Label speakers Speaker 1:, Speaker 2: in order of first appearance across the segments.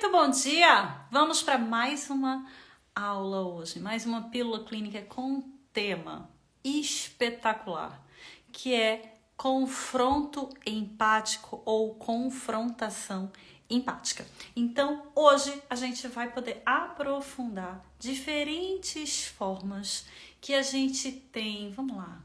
Speaker 1: Muito bom dia! Vamos para mais uma aula hoje, mais uma pílula clínica com um tema espetacular, que é confronto empático ou confrontação empática. Então, hoje a gente vai poder aprofundar diferentes formas que a gente tem, vamos lá,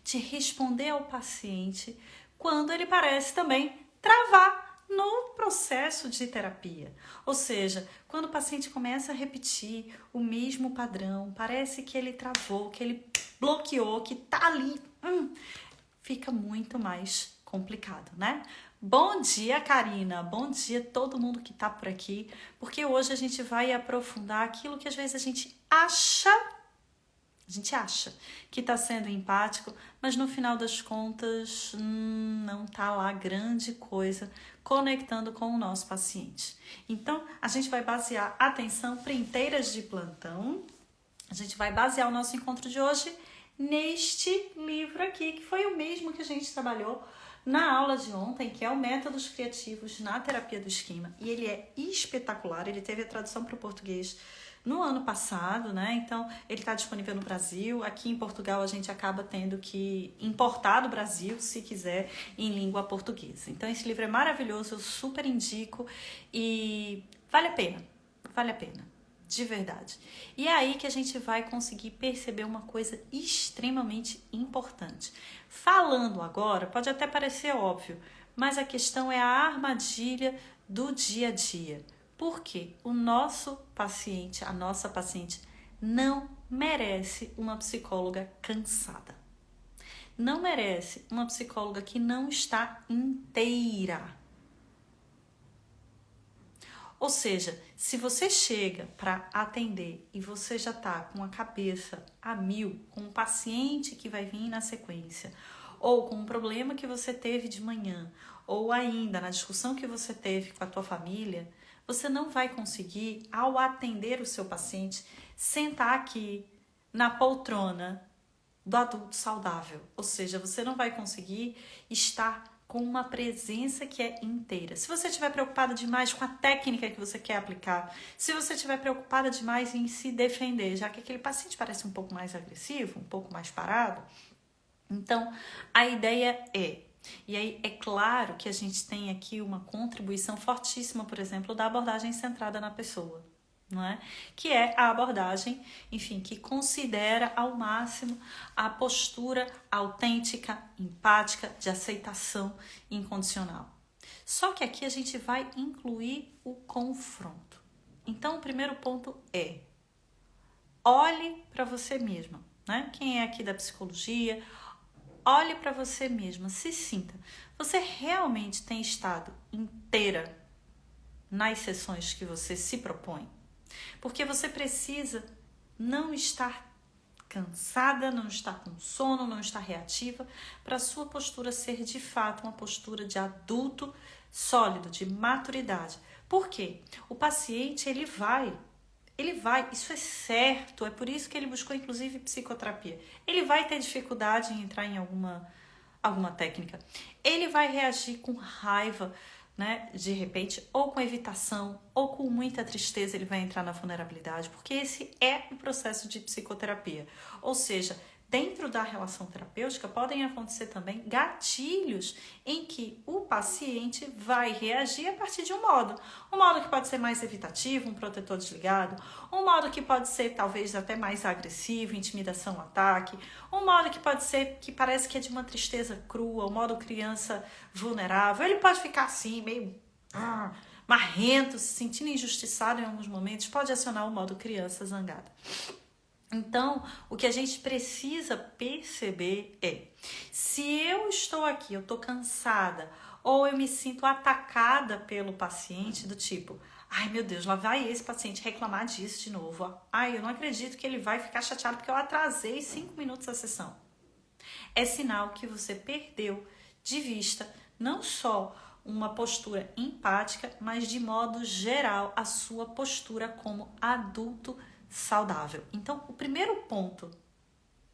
Speaker 1: de responder ao paciente quando ele parece também travar no processo de terapia. Ou seja, quando o paciente começa a repetir o mesmo padrão, parece que ele travou, que ele bloqueou, que tá ali, fica muito mais complicado, né? Bom dia, Karina. Bom dia todo mundo que tá por aqui, porque hoje a gente vai aprofundar aquilo que às vezes a gente acha que está sendo empático, mas no final das contas não está lá grande coisa conectando com o nosso paciente. Então, a gente vai basear atenção printeiras de plantão. A gente vai basear o nosso encontro de hoje neste livro aqui, que foi o mesmo que a gente trabalhou na aula de ontem, que é o Métodos Criativos na Terapia do Esquema. E ele é espetacular, ele teve a tradução para o português no ano passado, né? Então, ele está disponível no Brasil. Aqui em Portugal, a gente acaba tendo que importar do Brasil, se quiser, em língua portuguesa. Então, esse livro é maravilhoso, eu super indico e vale a pena, de verdade. E é aí que a gente vai conseguir perceber uma coisa extremamente importante. Falando agora, pode até parecer óbvio, mas a questão é a armadilha do dia a dia. Porque o nosso paciente, a nossa paciente, não merece uma psicóloga cansada. Não merece uma psicóloga que não está inteira. Ou seja, se você chega para atender e você já está com a cabeça a mil, com um paciente que vai vir na sequência, ou com um problema que você teve de manhã, ou ainda na discussão que você teve com a tua família, você não vai conseguir, ao atender o seu paciente, sentar aqui na poltrona do adulto saudável. Ou seja, você não vai conseguir estar com uma presença que é inteira. Se você estiver preocupada demais com a técnica que você quer aplicar, se você estiver preocupada demais em se defender, já que aquele paciente parece um pouco mais agressivo, um pouco mais parado, então a ideia é... E aí é claro que a gente tem aqui uma contribuição fortíssima, por exemplo, da abordagem centrada na pessoa, não é? Que é a abordagem, enfim, que considera ao máximo a postura autêntica, empática, de aceitação incondicional. Só que aqui a gente vai incluir o confronto. Então, o primeiro ponto é: olhe para você mesma, né? Quem é aqui da psicologia, olhe para você mesma, se sinta. Você realmente tem estado inteira nas sessões que você se propõe? Porque você precisa não estar cansada, não estar com sono, não estar reativa, para a sua postura ser de fato uma postura de adulto sólido, de maturidade. Por quê? O paciente, ele vai, isso é certo, é por isso que ele buscou inclusive psicoterapia. Ele vai ter dificuldade em entrar em alguma técnica. Ele vai reagir com raiva, né, de repente, ou com evitação, ou com muita tristeza, ele vai entrar na vulnerabilidade, porque esse é o processo de psicoterapia. Ou seja, dentro da relação terapêutica podem acontecer também gatilhos em que o paciente vai reagir a partir de um modo que pode ser mais evitativo, um protetor desligado, um modo que pode ser talvez até mais agressivo, intimidação, ataque, um modo que pode ser que parece que é de uma tristeza crua, um modo criança vulnerável. Ele pode ficar assim, meio marrento, se sentindo injustiçado em alguns momentos, pode acionar o modo criança zangada. Então, o que a gente precisa perceber é: se eu estou aqui, eu estou cansada, ou eu me sinto atacada pelo paciente, do tipo, ai meu Deus, lá vai esse paciente reclamar disso de novo. Ai, eu não acredito que ele vai ficar chateado porque eu atrasei 5 minutos a sessão. É sinal que você perdeu de vista não só uma postura empática, mas de modo geral a sua postura como adulto saudável. Então, o primeiro ponto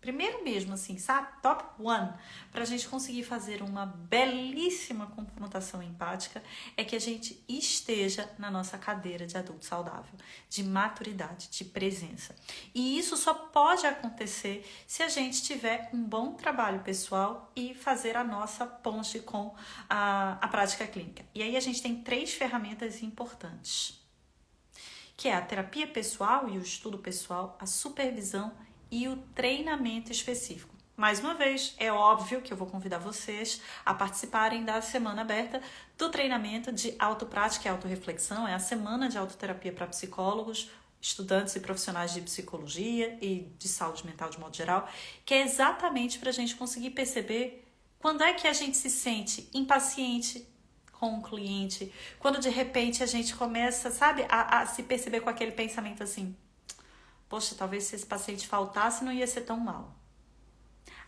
Speaker 1: Primeiro mesmo, assim, sabe? Top one, para a gente conseguir fazer uma belíssima confrontação empática, é que a gente esteja na nossa cadeira de adulto saudável, de maturidade, de presença. E isso só pode acontecer se a gente tiver um bom trabalho pessoal e fazer a nossa ponte com a prática clínica. E aí a gente tem 3 ferramentas importantes, que é a terapia pessoal e o estudo pessoal, a supervisão e o treinamento específico. Mais uma vez, é óbvio que eu vou convidar vocês a participarem da semana aberta do treinamento de autoprática e autorreflexão. É a semana de autoterapia para psicólogos, estudantes e profissionais de psicologia e de saúde mental de modo geral, que é exatamente para a gente conseguir perceber quando é que a gente se sente impaciente com um cliente, quando de repente a gente começa, sabe, a se perceber com aquele pensamento assim: poxa, talvez se esse paciente faltasse não ia ser tão mal.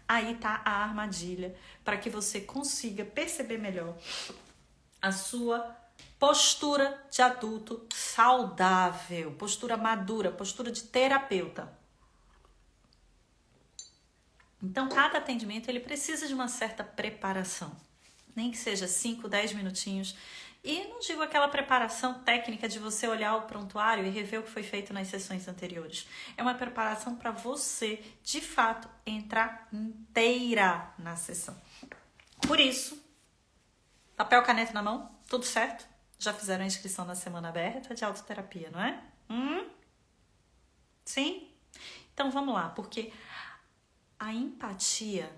Speaker 1: Aí tá a armadilha para que você consiga perceber melhor a sua postura de adulto saudável, postura madura, postura de terapeuta. Então, cada atendimento ele precisa de uma certa preparação, nem que seja 5, 10 minutinhos. E não digo aquela preparação técnica de você olhar o prontuário e rever o que foi feito nas sessões anteriores. É uma preparação para você, de fato, entrar inteira na sessão. Por isso, papel, caneta na mão, tudo certo? Já fizeram a inscrição na semana aberta de autoterapia, não é? Sim? Então vamos lá, porque a empatia,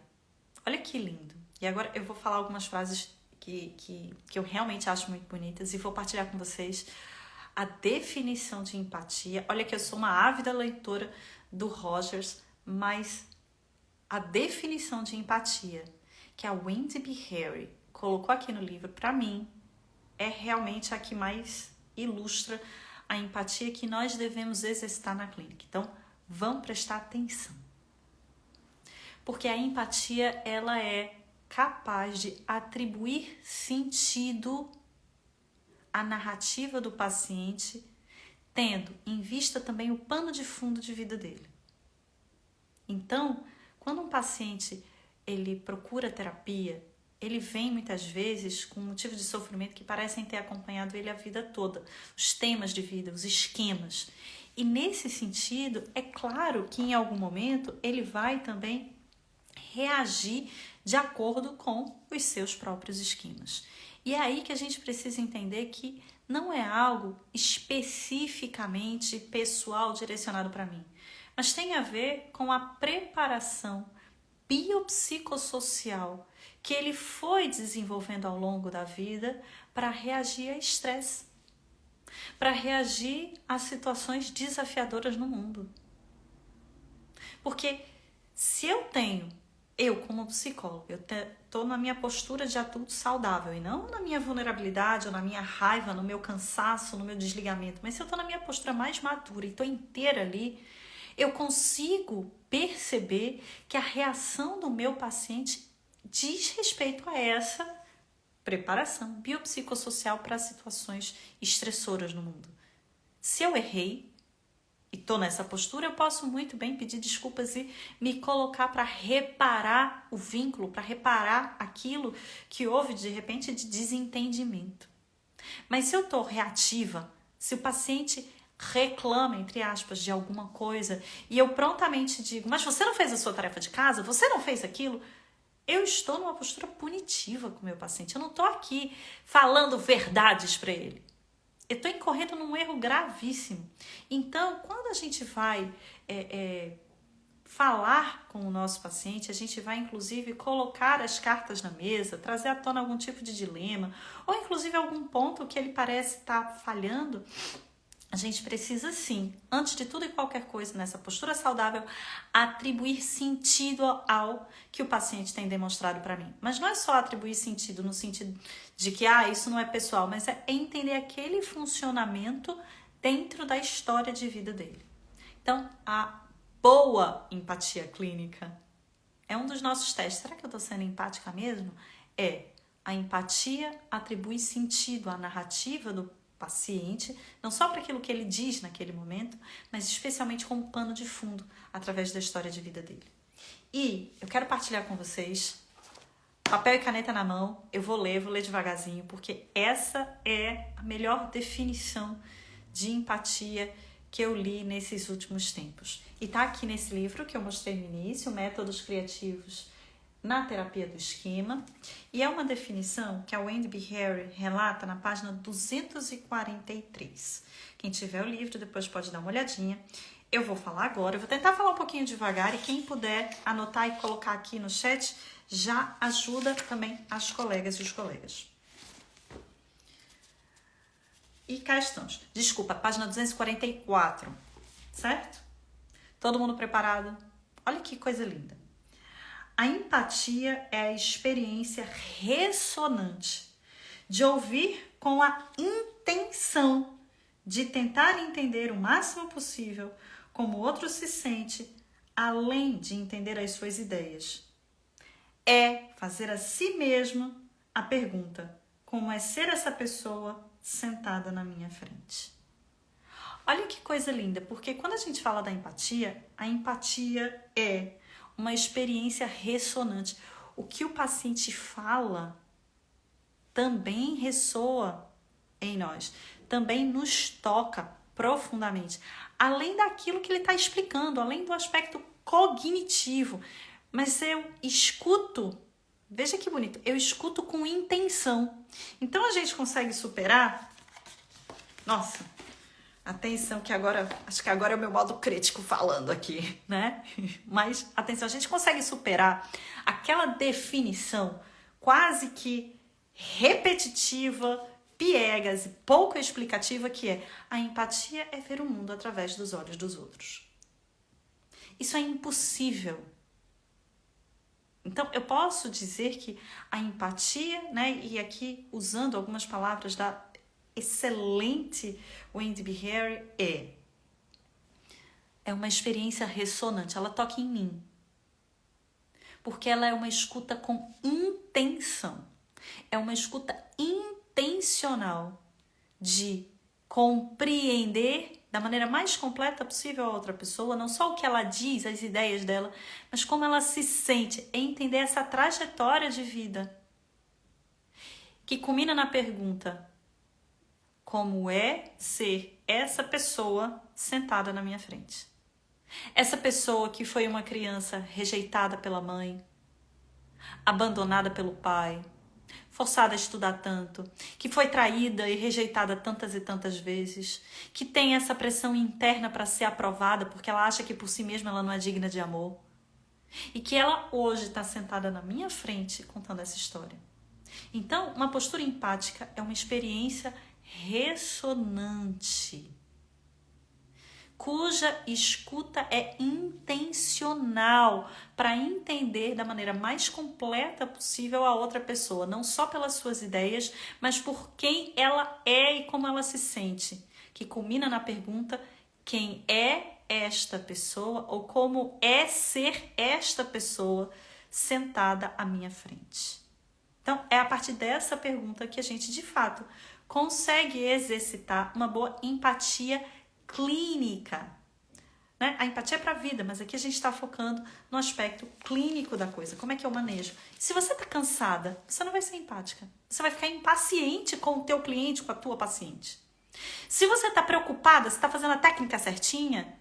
Speaker 1: olha que lindo. E agora eu vou falar algumas frases que eu realmente acho muito bonitas e vou partilhar com vocês a definição de empatia. Olha que eu sou uma ávida leitora do Rogers, mas a definição de empatia que a Wendy B. Harry colocou aqui no livro, para mim, é realmente a que mais ilustra a empatia que nós devemos exercitar na clínica. Então, vamos prestar atenção. Porque a empatia, ela é capaz de atribuir sentido à narrativa do paciente, tendo em vista também o pano de fundo de vida dele. Então, quando um paciente ele procura terapia, ele vem muitas vezes com motivos de sofrimento que parecem ter acompanhado ele a vida toda, os temas de vida, os esquemas. E nesse sentido, é claro que em algum momento ele vai também reagir de acordo com os seus próprios esquemas. E é aí que a gente precisa entender que não é algo especificamente pessoal direcionado para mim, mas tem a ver com a preparação biopsicossocial que ele foi desenvolvendo ao longo da vida para reagir a estresse, para reagir a situações desafiadoras no mundo. Porque se eu como psicólogo, eu estou na minha postura de adulto saudável e não na minha vulnerabilidade ou na minha raiva, no meu cansaço, no meu desligamento, mas se eu estou na minha postura mais madura e estou inteira ali, eu consigo perceber que a reação do meu paciente diz respeito a essa preparação biopsicossocial para situações estressoras no mundo. Se eu errei e estou nessa postura, eu posso muito bem pedir desculpas e me colocar para reparar o vínculo, para reparar aquilo que houve de repente de desentendimento. Mas se eu estou reativa, se o paciente reclama, entre aspas, de alguma coisa e eu prontamente digo, mas você não fez a sua tarefa de casa? Você não fez aquilo? Eu estou numa postura punitiva com o meu paciente. Eu não estou aqui falando verdades para ele. Eu estou incorrendo num erro gravíssimo. Então, quando a gente vai falar com o nosso paciente, a gente vai, inclusive, colocar as cartas na mesa, trazer à tona algum tipo de dilema, ou, inclusive, algum ponto que ele parece estar falhando, a gente precisa, sim, antes de tudo e qualquer coisa, nessa postura saudável, atribuir sentido ao que o paciente tem demonstrado para mim. Mas não é só atribuir sentido no sentido de que, isso não é pessoal, mas é entender aquele funcionamento dentro da história de vida dele. Então, a boa empatia clínica é um dos nossos testes. Será que eu estou sendo empática mesmo? A empatia atribui sentido à narrativa do paciente, não só para aquilo que ele diz naquele momento, mas especialmente como pano de fundo através da história de vida dele. E eu quero partilhar com vocês, papel e caneta na mão, eu vou ler devagarzinho, porque essa é a melhor definição de empatia que eu li nesses últimos tempos. E tá aqui nesse livro que eu mostrei no início, Métodos Criativos na Terapia do Esquema, e é uma definição que a Wendy B. Harry relata na página 243. Quem tiver o livro depois pode dar uma olhadinha. Eu vou falar agora, eu vou tentar falar um pouquinho devagar, e quem puder anotar e colocar aqui no chat já ajuda também as colegas e os colegas. E cá estamos. Desculpa, página 244, certo? Todo mundo preparado? Olha que coisa linda. A empatia é a experiência ressonante de ouvir com a intenção de tentar entender o máximo possível como o outro se sente, além de entender as suas ideias. É fazer a si mesmo a pergunta: como é ser essa pessoa sentada na minha frente? Olha que coisa linda, porque quando a gente fala da empatia, a empatia é uma experiência ressonante. O que o paciente fala também ressoa em nós, também nos toca profundamente, além daquilo que ele está explicando, além do aspecto cognitivo. Mas eu escuto, veja que bonito, eu escuto com intenção. Então a gente consegue superar, nossa, atenção que agora, acho que agora é o meu modo crítico falando aqui, né? Mas atenção, a gente consegue superar aquela definição quase que repetitiva, piegas e pouco explicativa que é: a empatia é ver o mundo através dos olhos dos outros. Isso é impossível. Então, eu posso dizer que a empatia, né, e aqui usando algumas palavras da excelente Wendy B. Harry, é uma experiência ressonante, ela toca em mim. Porque ela é uma escuta com intenção. É uma escuta intencional de compreender da maneira mais completa possível a outra pessoa, não só o que ela diz, as ideias dela, mas como ela se sente, é entender essa trajetória de vida que culmina na pergunta: como é ser essa pessoa sentada na minha frente? Essa pessoa que foi uma criança rejeitada pela mãe, abandonada pelo pai, forçada a estudar tanto, que foi traída e rejeitada tantas e tantas vezes, que tem essa pressão interna para ser aprovada porque ela acha que por si mesma ela não é digna de amor, e que ela hoje está sentada na minha frente contando essa história. Então, uma postura empática é uma experiência ressonante, cuja escuta é intencional para entender da maneira mais completa possível a outra pessoa, não só pelas suas ideias, mas por quem ela é e como ela se sente, que culmina na pergunta: quem é esta pessoa ou como é ser esta pessoa sentada à minha frente? Então, é a partir dessa pergunta que a gente, de fato, consegue exercitar uma boa empatia clínica, né? A empatia é para a vida, mas aqui a gente está focando no aspecto clínico da coisa. Como é que eu manejo? Se você está cansada, você não vai ser empática. Você vai ficar impaciente com o teu cliente, com a tua paciente. Se você está preocupada, se está fazendo a técnica certinha,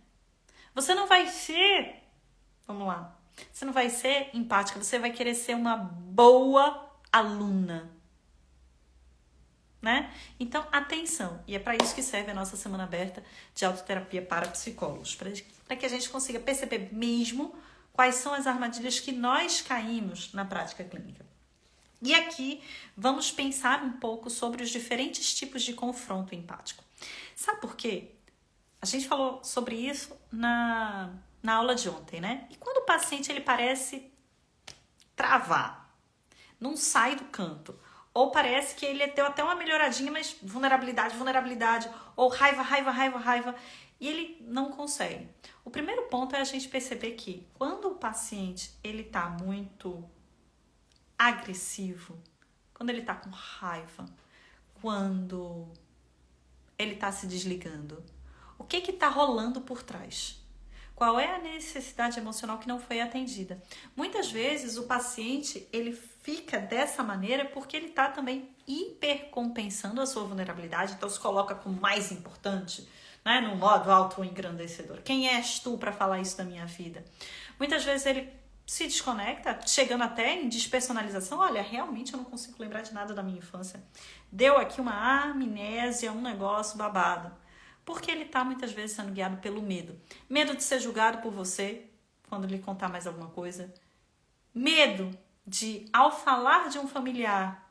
Speaker 1: você não vai ser, vamos lá, você não vai ser empática, você vai querer ser uma boa aluna, né? Então, atenção. E é para isso que serve a nossa semana aberta de autoterapia para psicólogos, para que a gente consiga perceber mesmo quais são as armadilhas que nós caímos na prática clínica. E aqui vamos pensar um pouco sobre os diferentes tipos de confronto empático. Sabe por quê? A gente falou sobre isso na aula de ontem, né? E quando o paciente ele parece travar, não sai do canto, ou parece que ele deu até uma melhoradinha, mas vulnerabilidade, ou raiva, e ele não consegue. O primeiro ponto é a gente perceber que quando o paciente ele tá muito agressivo, quando ele tá com raiva, quando ele tá se desligando, o que tá rolando por trás? Qual é a necessidade emocional que não foi atendida? Muitas vezes o paciente ele fica dessa maneira porque ele está também hipercompensando a sua vulnerabilidade, então se coloca como mais importante, né, no modo auto-engrandecedor. Quem és tu para falar isso da minha vida? Muitas vezes ele se desconecta, chegando até em despersonalização. Olha, realmente eu não consigo lembrar de nada da minha infância. Deu aqui uma amnésia, um negócio babado. Porque ele está muitas vezes sendo guiado pelo medo. Medo de ser julgado por você quando lhe contar mais alguma coisa. Medo de, ao falar de um familiar,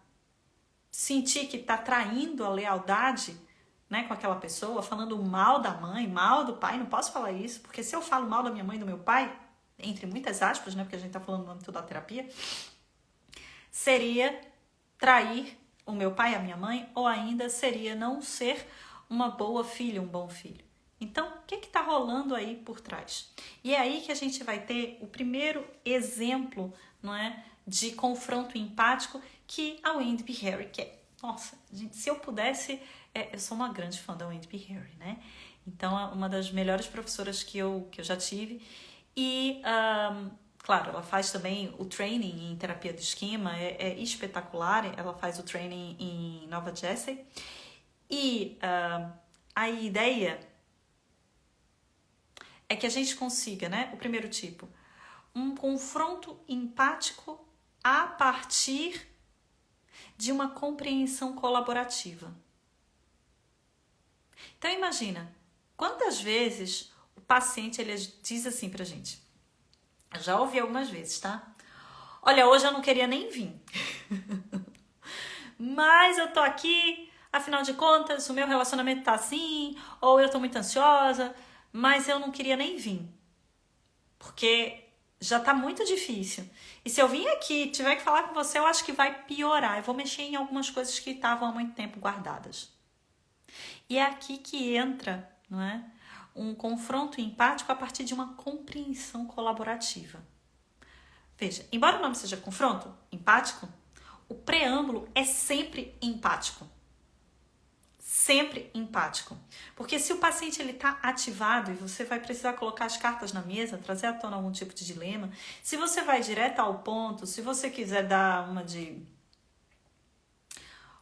Speaker 1: sentir que está traindo a lealdade, né, com aquela pessoa, falando mal da mãe, mal do pai. Não posso falar isso, porque se eu falo mal da minha mãe e do meu pai, entre muitas aspas, né, porque a gente está falando no âmbito da terapia, seria trair o meu pai e a minha mãe, ou ainda seria não ser uma boa filha, um bom filho. Então, o que está rolando aí por trás? E é aí que a gente vai ter o primeiro exemplo, não é, de confronto empático que a Wendy B. Harry quer. Nossa, gente, se eu pudesse... eu sou uma grande fã da Wendy B. Harry, né? Então, é uma das melhores professoras que eu já tive. E, claro, ela faz também o training em terapia do esquema, é espetacular. Ela faz o training em Nova Jersey. E a ideia é que a gente consiga, né, o primeiro tipo, um confronto empático a partir de uma compreensão colaborativa. Então imagina, quantas vezes o paciente ele diz assim pra gente, eu já ouvi algumas vezes, tá? Olha, hoje eu não queria nem vir, mas eu tô aqui, afinal de contas, o meu relacionamento tá assim, ou eu tô muito ansiosa, mas eu não queria nem vir, porque já tá muito difícil. E se eu vim aqui e tiver que falar com você, eu acho que vai piorar. Eu vou mexer em algumas coisas que estavam há muito tempo guardadas. E é aqui que entra, não é, um confronto empático a partir de uma compreensão colaborativa. Veja, embora o nome seja confronto empático, o preâmbulo é sempre empático. Sempre empático. Porque se o paciente está ativado e você vai precisar colocar as cartas na mesa, trazer à tona algum tipo de dilema, se você vai direto ao ponto, se você quiser dar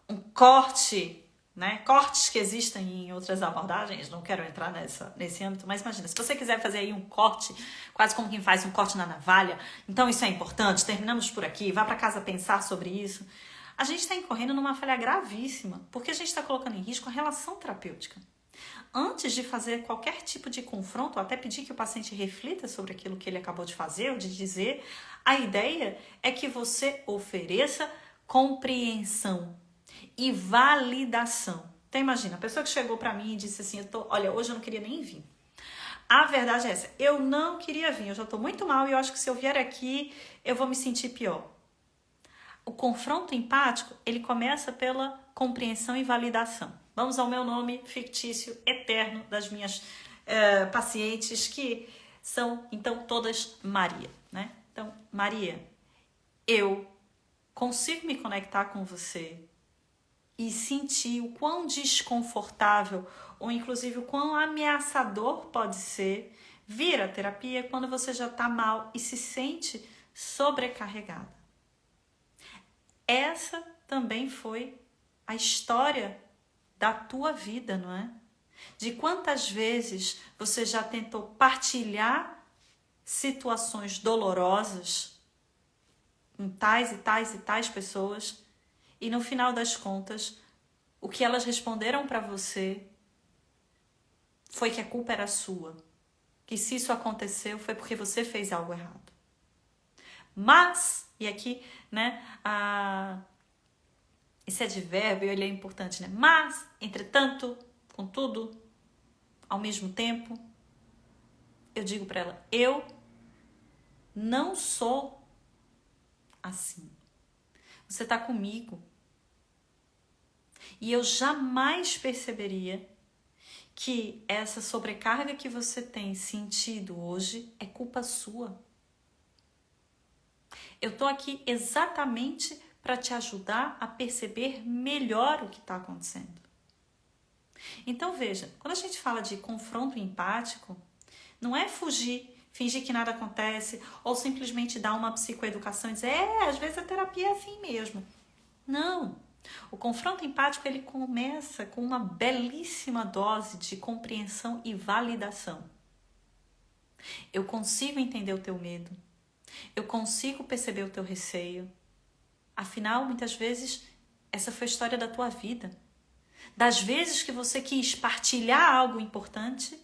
Speaker 1: um corte, né? Cortes que existem em outras abordagens, não quero entrar nesse âmbito, mas imagina, se você quiser fazer aí um corte, quase como quem faz um corte na navalha, então isso é importante, terminamos por aqui, vá para casa pensar sobre isso. A gente está incorrendo numa falha gravíssima, porque a gente está colocando em risco a relação terapêutica. Antes de fazer qualquer tipo de confronto, ou até pedir que o paciente reflita sobre aquilo que ele acabou de fazer ou de dizer, a ideia é que você ofereça compreensão e validação. Então imagina, a pessoa que chegou para mim e disse assim, olha, hoje eu não queria nem vir. A verdade é essa, eu não queria vir, eu já estou muito mal e eu acho que se eu vier aqui, eu vou me sentir pior. O confronto empático, ele começa pela compreensão e validação. Vamos ao meu nome fictício, eterno, das minhas pacientes, que são, então, todas Maria, né? Então, Maria, eu consigo me conectar com você e sentir o quão desconfortável ou, inclusive, o quão ameaçador pode ser vir à terapia quando você já está mal e se sente sobrecarregada. Essa também foi a história da tua vida, não é? De quantas vezes você já tentou partilhar situações dolorosas com tais e tais e tais pessoas e no final das contas, o que elas responderam para você foi que a culpa era sua. Que se isso aconteceu foi porque você fez algo errado. Mas, e aqui, né, esse advérbio, ele é importante, né? Mas, entretanto, contudo, ao mesmo tempo, eu digo para ela, eu não sou assim. Você está comigo. E eu jamais perceberia que essa sobrecarga que você tem sentido hoje é culpa sua. Eu estou aqui exatamente para te ajudar a perceber melhor o que está acontecendo. Então veja, quando a gente fala de confronto empático, Não é fugir, fingir que nada acontece, ou simplesmente dar uma psicoeducação e dizer, às vezes a terapia é assim mesmo. Não. O confronto empático, ele começa com uma belíssima dose de compreensão e validação. Eu consigo entender o teu medo. Eu consigo perceber o teu receio. Afinal, muitas vezes, essa foi a história da tua vida. Das vezes que você quis partilhar algo importante,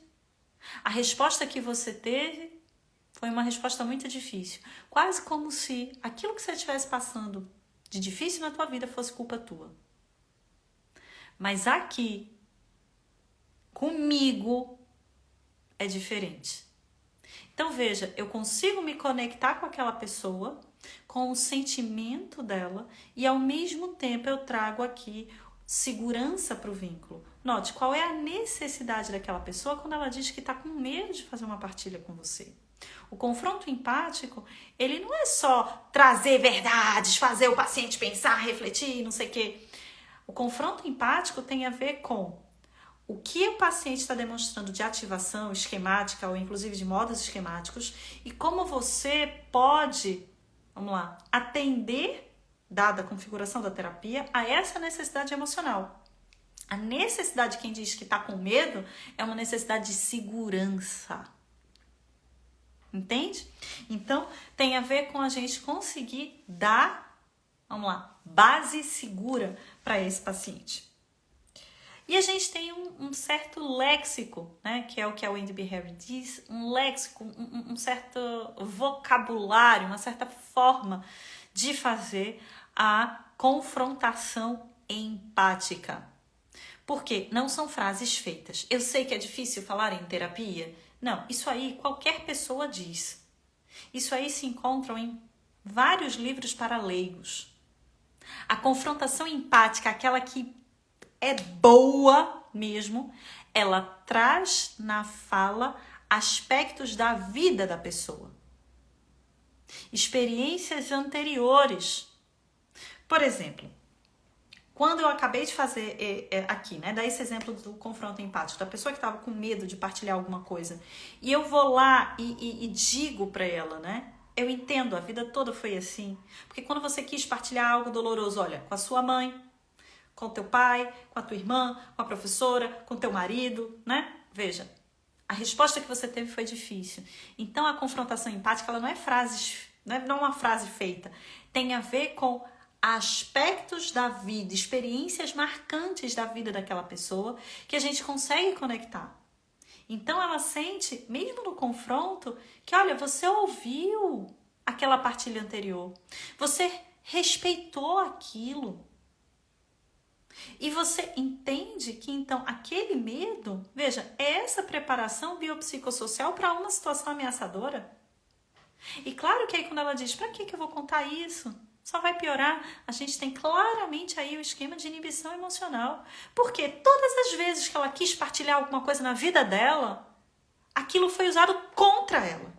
Speaker 1: a resposta que você teve foi uma resposta muito difícil. Quase como se aquilo que você estivesse passando de difícil na tua vida fosse culpa tua. Mas aqui, comigo, é diferente. Então veja, eu consigo me conectar com aquela pessoa, com o sentimento dela, e ao mesmo tempo eu trago aqui segurança para o vínculo. Note, qual é a necessidade daquela pessoa quando ela diz que está com medo de fazer uma partilha com você. O confronto empático, ele não é só trazer verdades, fazer o paciente pensar, refletir, não sei o quê. O confronto empático tem a ver com o que o paciente está demonstrando de ativação esquemática ou inclusive de modos esquemáticos e como você pode, vamos lá, atender, dada a configuração da terapia, a essa necessidade emocional. A necessidade de quem diz que está com medo é uma necessidade de segurança. Entende? Então, tem a ver com a gente conseguir dar, vamos lá, base segura para esse paciente. E a gente tem um certo léxico, né, que é o que a Wendy B. Harry diz, um léxico, um certo vocabulário, uma certa forma de fazer a confrontação empática. Porque não são frases feitas. Eu sei que é difícil falar em terapia. Não, isso aí qualquer pessoa diz. Isso aí se encontra em vários livros para leigos. A confrontação empática, aquela que é boa mesmo, ela traz na fala aspectos da vida da pessoa. Experiências anteriores. Por exemplo, quando eu acabei de fazer aqui, né, dar esse exemplo do confronto empático, da pessoa que estava com medo de partilhar alguma coisa, e eu vou lá e digo para ela, né, eu entendo, a vida toda foi assim, porque quando você quis partilhar algo doloroso, olha, com a sua mãe, com o teu pai, com a tua irmã, com a professora, com o teu marido, né, veja, a resposta que você teve foi difícil. Então a confrontação empática, ela não é não é uma frase feita, tem a ver com aspectos da vida, experiências marcantes da vida daquela pessoa que a gente consegue conectar. Então ela sente, mesmo no confronto, que olha, você ouviu aquela partilha anterior, você respeitou aquilo e você entende que então aquele medo, veja, é essa preparação biopsicossocial para uma situação ameaçadora. E claro que aí quando ela diz, para que eu vou contar isso? Só vai piorar. A gente tem claramente aí o esquema de inibição emocional. Porque todas as vezes que ela quis partilhar alguma coisa na vida dela, aquilo foi usado contra ela.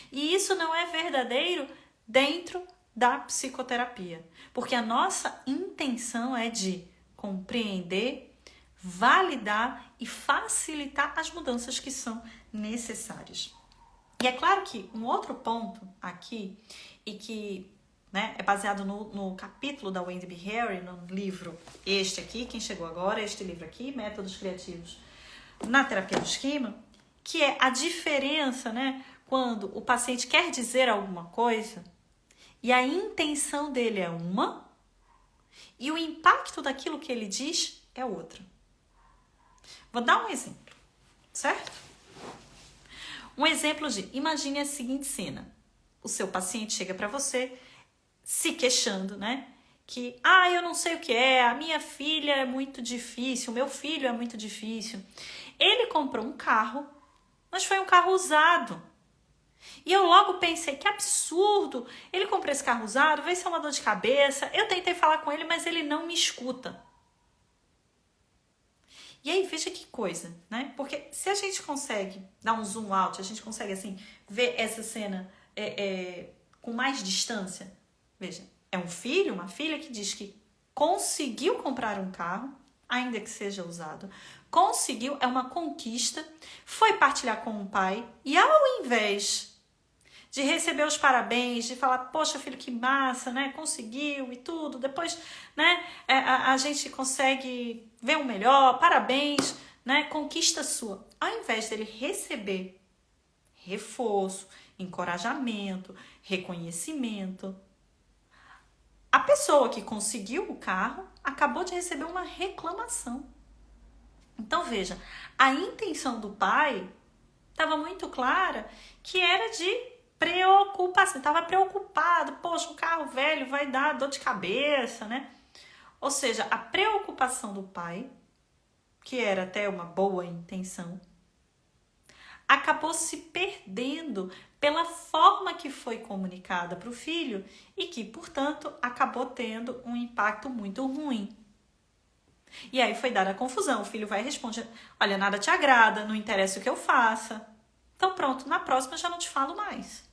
Speaker 1: E isso não é verdadeiro dentro da psicoterapia. Porque a nossa intenção é de compreender, validar e facilitar as mudanças que são necessárias. E é claro que um outro ponto aqui, e que, né, é baseado no capítulo da Wendy B. Harry, no livro este aqui, quem chegou agora, este livro aqui, Métodos Criativos na Terapia do Esquema, que é a diferença, né, quando o paciente quer dizer alguma coisa e a intenção dele é uma e o impacto daquilo que ele diz é outra. Vou dar um exemplo, certo? Um exemplo de, imagine a seguinte cena. O seu paciente chega para você se queixando, né? Que, eu não sei o que é, a minha filha é muito difícil, o meu filho é muito difícil. Ele comprou um carro, mas foi um carro usado. E eu logo pensei, que absurdo, ele comprou esse carro usado, vai ser uma dor de cabeça. Eu tentei falar com ele, mas ele não me escuta. E aí, veja que coisa, né? Porque se a gente consegue dar um zoom out, a gente consegue, assim, ver essa cena com mais distância. Veja, é um filho, uma filha que diz que conseguiu comprar um carro, ainda que seja usado. Conseguiu, é uma conquista, foi partilhar com o pai e ao invés de receber os parabéns, de falar, poxa filho, que massa, né, conseguiu e tudo, depois, né, a gente consegue ver o melhor, parabéns, né, conquista sua. Ao invés dele receber reforço, encorajamento, reconhecimento, a pessoa que conseguiu o carro acabou de receber uma reclamação. Então veja, a intenção do pai estava muito clara que era de preocupação, estava preocupado, poxa, um carro velho vai dar dor de cabeça, né? Ou seja, a preocupação do pai, que era até uma boa intenção, acabou se perdendo pela forma que foi comunicada para o filho e que, portanto, acabou tendo um impacto muito ruim. E aí foi dada a confusão, o filho vai e responde, olha, nada te agrada, não interessa o que eu faça. Então pronto, na próxima eu já não te falo mais.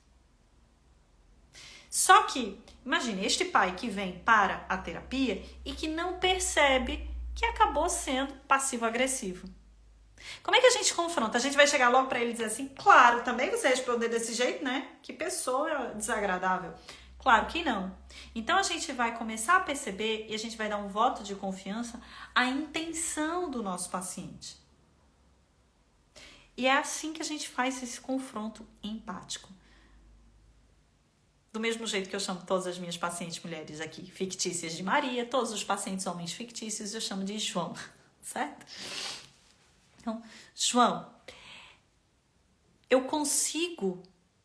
Speaker 1: Só que, imagine, este pai que vem para a terapia e que não percebe que acabou sendo passivo-agressivo. Como é que a gente confronta? A gente vai chegar logo para ele e dizer assim, claro, também você responder desse jeito, né? Que pessoa desagradável. Claro que não. Então a gente vai começar a perceber e a gente vai dar um voto de confiança à intenção do nosso paciente. E é assim que a gente faz esse confronto empático. Do mesmo jeito que eu chamo todas as minhas pacientes mulheres aqui fictícias de Maria, todos os pacientes homens fictícios eu chamo de João, certo? Então, João, eu consigo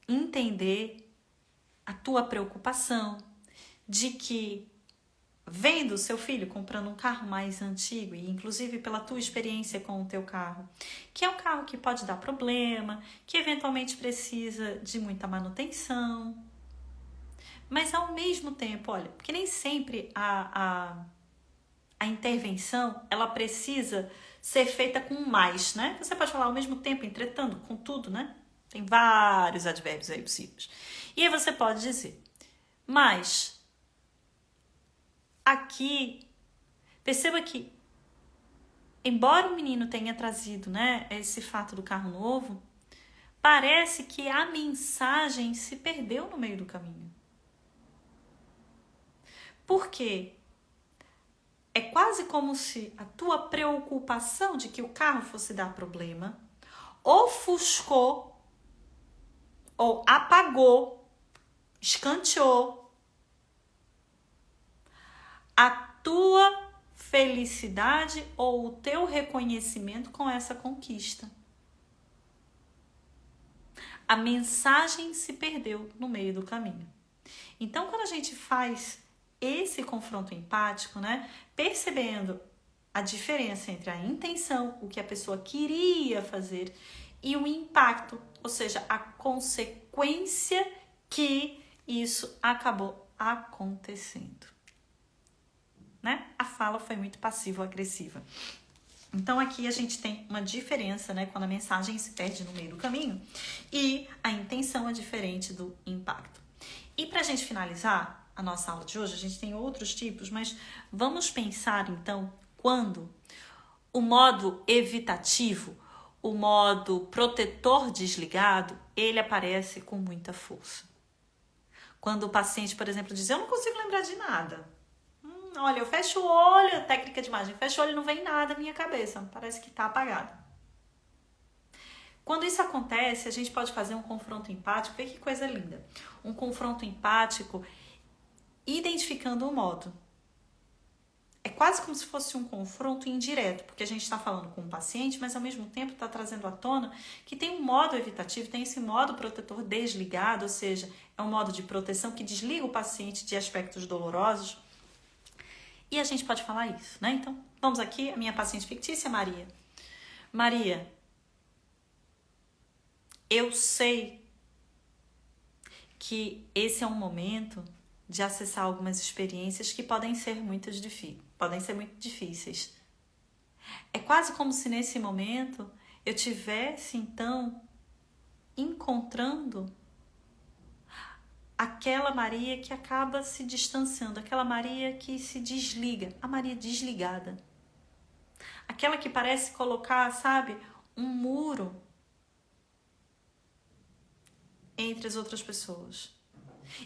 Speaker 1: entender a tua preocupação de que, vendo seu filho comprando um carro mais antigo, e inclusive pela tua experiência com o teu carro, que é um carro que pode dar problema, que eventualmente precisa de muita manutenção, mas ao mesmo tempo, olha, porque nem sempre a intervenção, ela precisa ser feita com mais, né? Você pode falar ao mesmo tempo, entretanto, com tudo, né? Tem vários advérbios aí possíveis. E aí você pode dizer, mas aqui, perceba que, embora o menino tenha trazido, né, esse fato do carro novo, parece que a mensagem se perdeu no meio do caminho. Por quê? É quase como se a tua preocupação de que o carro fosse dar problema ofuscou ou apagou, escanteou a tua felicidade ou o teu reconhecimento com essa conquista. A mensagem se perdeu no meio do caminho. Então, quando a gente faz esse confronto empático, né, percebendo a diferença entre a intenção, o que a pessoa queria fazer, e o impacto, ou seja, a consequência que isso acabou acontecendo, né? A fala foi muito passivo-agressiva. Então aqui a gente tem uma diferença, né, quando a mensagem se perde no meio do caminho e a intenção é diferente do impacto. E para a gente finalizar a nossa aula de hoje, a gente tem outros tipos, mas vamos pensar então quando o modo evitativo, o modo protetor desligado, ele aparece com muita força. Quando o paciente, por exemplo, diz, eu não consigo lembrar de nada. Olha, eu fecho o olho, técnica de imagem, fecho o olho e não vem nada na minha cabeça, parece que está apagado. Quando isso acontece, a gente pode fazer um confronto empático, vê que coisa linda. Um confronto empático identificando o modo. É quase como se fosse um confronto indireto, porque a gente está falando com o paciente, mas ao mesmo tempo está trazendo à tona que tem um modo evitativo, tem esse modo protetor desligado, ou seja, é um modo de proteção que desliga o paciente de aspectos dolorosos. E a gente pode falar isso, né? Então, vamos aqui, a minha paciente fictícia, Maria. Maria, eu sei que esse é um momento de acessar algumas experiências que podem ser muito difíceis. É quase como se nesse momento eu tivesse, então, encontrando aquela Maria que acaba se distanciando, aquela Maria que se desliga, a Maria desligada. aquela que parece colocar, sabe, um muro entre as outras pessoas.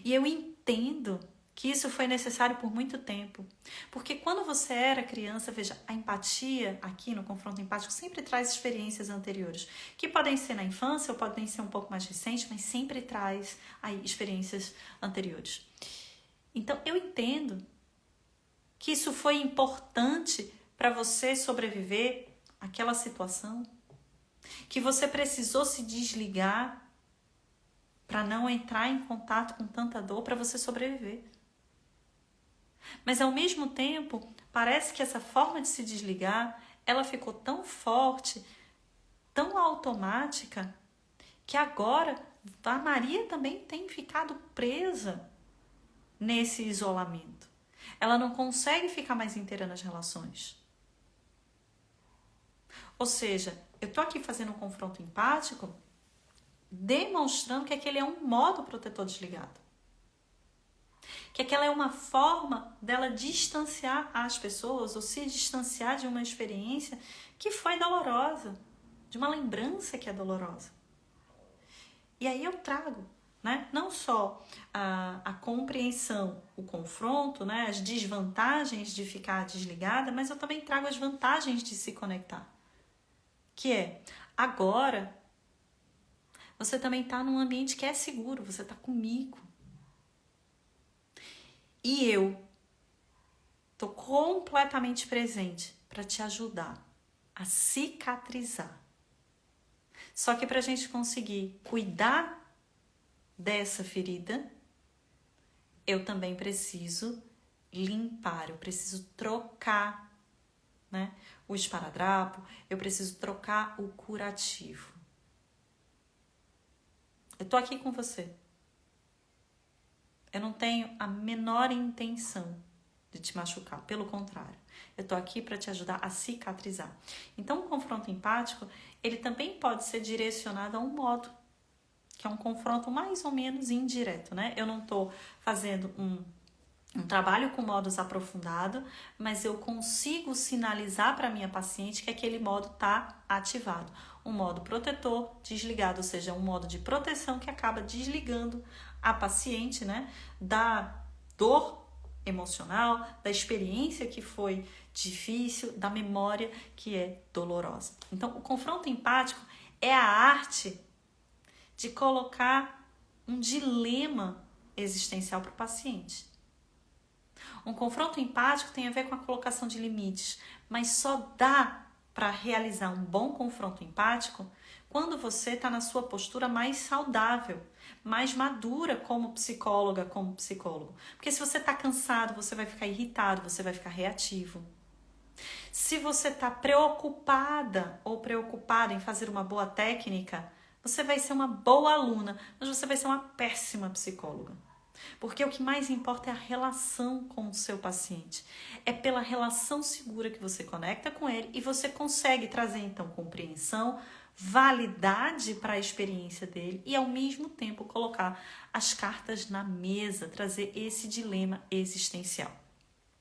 Speaker 1: E eu entendo que isso foi necessário por muito tempo. Porque quando você era criança, veja, a empatia aqui no confronto empático sempre traz experiências anteriores, que podem ser na infância ou podem ser um pouco mais recentes, mas sempre traz aí experiências anteriores. Então, eu entendo que isso foi importante para você sobreviver àquela situação, que você precisou se desligar para não entrar em contato com tanta dor para você sobreviver. Mas ao mesmo tempo, parece que essa forma de se desligar, ela ficou tão forte, tão automática, que agora a Maria também tem ficado presa nesse isolamento. Ela não consegue ficar mais inteira nas relações. Ou seja, eu tô aqui fazendo um confronto empático, demonstrando que aquele é um modo protetor desligado. Que aquela é uma forma dela distanciar as pessoas ou se distanciar de uma experiência que foi dolorosa, de uma lembrança que é dolorosa. E aí eu trago, né, não só a compreensão, o confronto, né, as desvantagens de ficar desligada, mas eu também trago as vantagens de se conectar. Que é, agora, você também está num ambiente que é seguro, você está comigo. E eu estou completamente presente para te ajudar a cicatrizar. Só que para a gente conseguir cuidar dessa ferida, eu também preciso limpar, eu preciso trocar, né, o esparadrapo, eu preciso trocar o curativo. Eu tô aqui com você. Eu não tenho a menor intenção de te machucar, pelo contrário. Eu tô aqui para te ajudar a cicatrizar. Então, o confronto empático, ele também pode ser direcionado a um modo, que é um confronto mais ou menos indireto, né? Eu não tô fazendo um trabalho com modos aprofundado, mas eu consigo sinalizar para minha paciente que aquele modo está ativado. Um modo protetor desligado, ou seja, um modo de proteção que acaba desligando a paciente, né, da dor emocional, da experiência que foi difícil, da memória que é dolorosa. Então, o confronto empático é a arte de colocar um dilema existencial para o paciente. Um confronto empático tem a ver com a colocação de limites, mas só dá para realizar um bom confronto empático quando você está na sua postura mais saudável, mais madura como psicóloga, como psicólogo. Porque se você está cansado, você vai ficar irritado, você vai ficar reativo. Se você está preocupada ou preocupado em fazer uma boa técnica, você vai ser uma boa aluna, mas você vai ser uma péssima psicóloga. Porque o que mais importa é a relação com o seu paciente. É pela relação segura que você conecta com ele e você consegue trazer, então, compreensão, validade para a experiência dele e, ao mesmo tempo, colocar as cartas na mesa, trazer esse dilema existencial.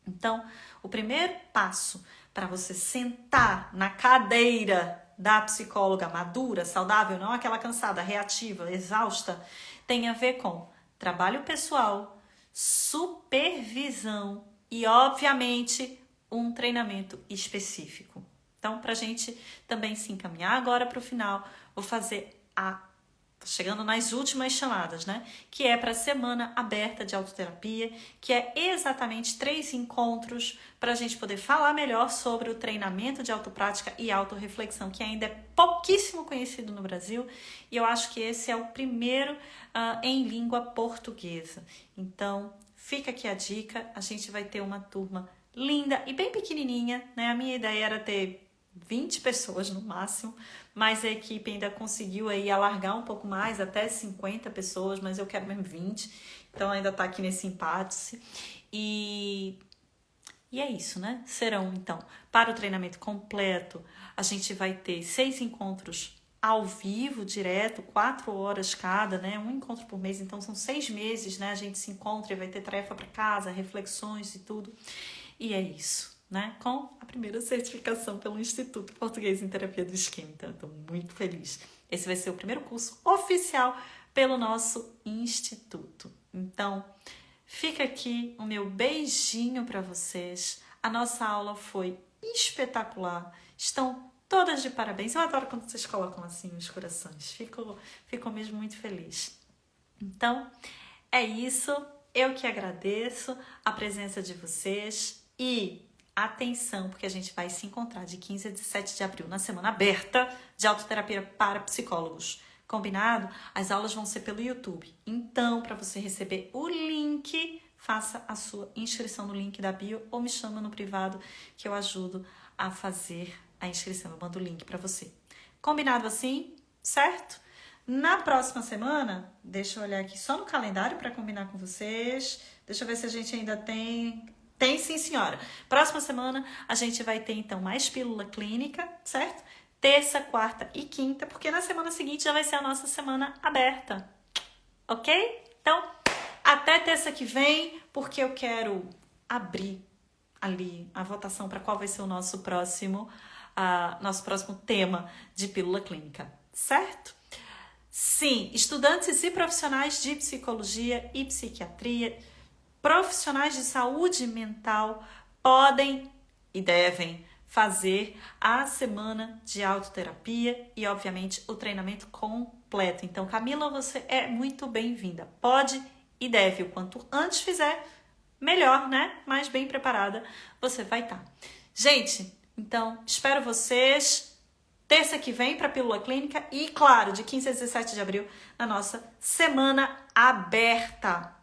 Speaker 1: Então, o primeiro passo para você sentar na cadeira da psicóloga madura, saudável, não aquela cansada, reativa, exausta, tem a ver com trabalho pessoal, supervisão e, obviamente, um treinamento específico. Então, para a gente também se encaminhar agora para o final, vou fazer tô chegando nas últimas chamadas, né? Que é para a semana aberta de autoterapia, que é exatamente 3 encontros para a gente poder falar melhor sobre o treinamento de autoprática e autorreflexão, que ainda é pouquíssimo conhecido no Brasil, e eu acho que esse é o primeiro em língua portuguesa. Então, fica aqui a dica, a gente vai ter uma turma linda e bem pequenininha, né? A minha ideia era ter 20 pessoas no máximo, mas a equipe ainda conseguiu aí alargar um pouco mais, até 50 pessoas, mas eu quero mesmo 20, então ainda tá aqui nesse empate. E é isso, né? Serão, então, para o treinamento completo, a gente vai ter 6 encontros ao vivo, direto, 4 horas cada, né? Um encontro por mês, então são 6 meses, né? A gente se encontra e vai ter tarefa para casa, reflexões e tudo. E é isso. né? Com a primeira certificação pelo Instituto Português em Terapia do Esquema. Então, eu estou muito feliz. Esse vai ser o primeiro curso oficial pelo nosso instituto. Então, fica aqui o meu beijinho para vocês. A nossa aula foi espetacular. Estão todas de parabéns. Eu adoro quando vocês colocam assim os corações. Fico mesmo muito feliz. Então, é isso. Eu que agradeço a presença de vocês e atenção, porque a gente vai se encontrar de 15 a 17 de abril na semana aberta de autoterapia para psicólogos. Combinado? As aulas vão ser pelo YouTube. Então, para você receber o link, faça a sua inscrição no link da bio ou me chama no privado que eu ajudo a fazer a inscrição. Eu mando o link para você. Combinado assim? Certo? Na próxima semana, deixa eu olhar aqui só no calendário para combinar com vocês. Deixa eu ver se a gente ainda tem... Tem sim, senhora. Próxima semana a gente vai ter então mais pílula clínica, certo? Terça, quarta e quinta, porque na semana seguinte já vai ser a nossa semana aberta. Ok? Então, até terça que vem, porque eu quero abrir ali a votação para qual vai ser o nosso próximo tema de pílula clínica, certo? Sim, estudantes e profissionais de psicologia e psiquiatria, profissionais de saúde mental podem e devem fazer a semana de autoterapia e, obviamente, o treinamento completo. Então, Camila, você é muito bem-vinda. Pode e deve. O quanto antes fizer, melhor, né? Mais bem preparada você vai estar. Gente, então, espero vocês terça que vem para a Pílula Clínica e, claro, de 15 a 17 de abril, na nossa semana aberta.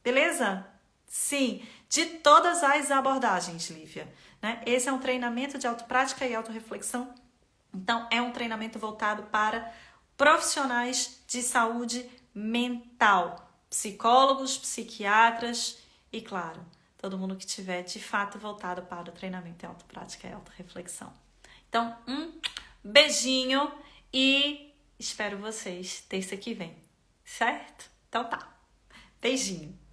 Speaker 1: Beleza? Sim, de todas as abordagens, Lívia. Né? Esse é um treinamento de autoprática e autorreflexão. Então, é um treinamento voltado para profissionais de saúde mental. Psicólogos, psiquiatras e, claro, todo mundo que tiver de fato voltado para o treinamento em autoprática e autorreflexão. Então, beijinho e espero vocês terça que vem, certo? Então tá, beijinho.